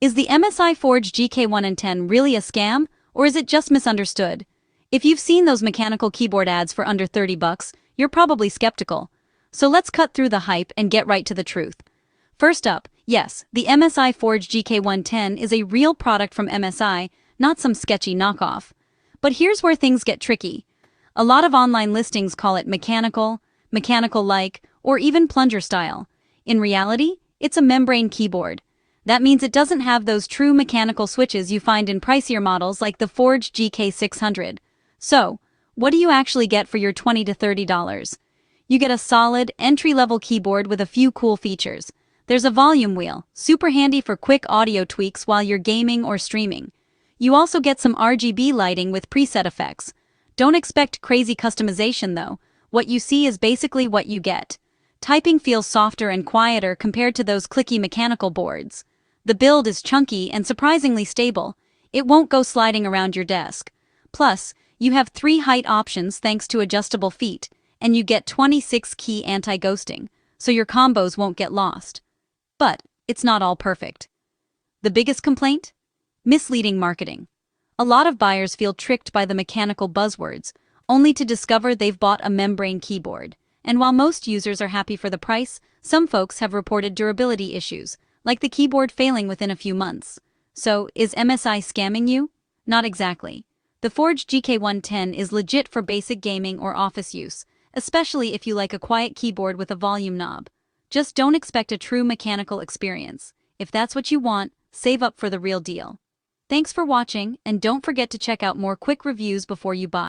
Is the MSI Forge Gk110 really a scam, or is it just misunderstood? If you've seen those mechanical keyboard ads for under 30 bucks, you're probably skeptical. So let's cut through the hype and get right to the truth. First up, yes, the MSI Forge Gk110 is a real product from MSI, not some sketchy knockoff. But here's where things get tricky. A lot of online listings call it mechanical, mechanical-like, or even plunger style. In reality, it's a membrane keyboard. That means it doesn't have those true mechanical switches you find in pricier models like the Forge Gk600. So, what do you actually get for your $20 to $30? You get a solid, entry-level keyboard with a few cool features. There's a volume wheel, super handy for quick audio tweaks while you're gaming or streaming. You also get some RGB lighting with preset effects. Don't expect crazy customization though. What you see is basically what you get. Typing feels softer and quieter compared to those clicky mechanical boards. The build is chunky and surprisingly stable. It won't go sliding around your desk. Plus, you have 3 height options thanks to adjustable feet, and you get 26-key anti-ghosting, so your combos won't get lost. But it's not all perfect. The biggest complaint? Misleading marketing. A lot of buyers feel tricked by the mechanical buzzwords, only to discover they've bought a membrane keyboard. And while most users are happy for the price, some folks have reported durability issues, like the keyboard failing within a few months. So, is MSI scamming you? Not exactly. The Forge Gk110 is legit for basic gaming or office use, especially if you like a quiet keyboard with a volume knob. Just don't expect a true mechanical experience. If that's what you want, save up for the real deal. Thanks for watching, and don't forget to check out more quick reviews before you buy.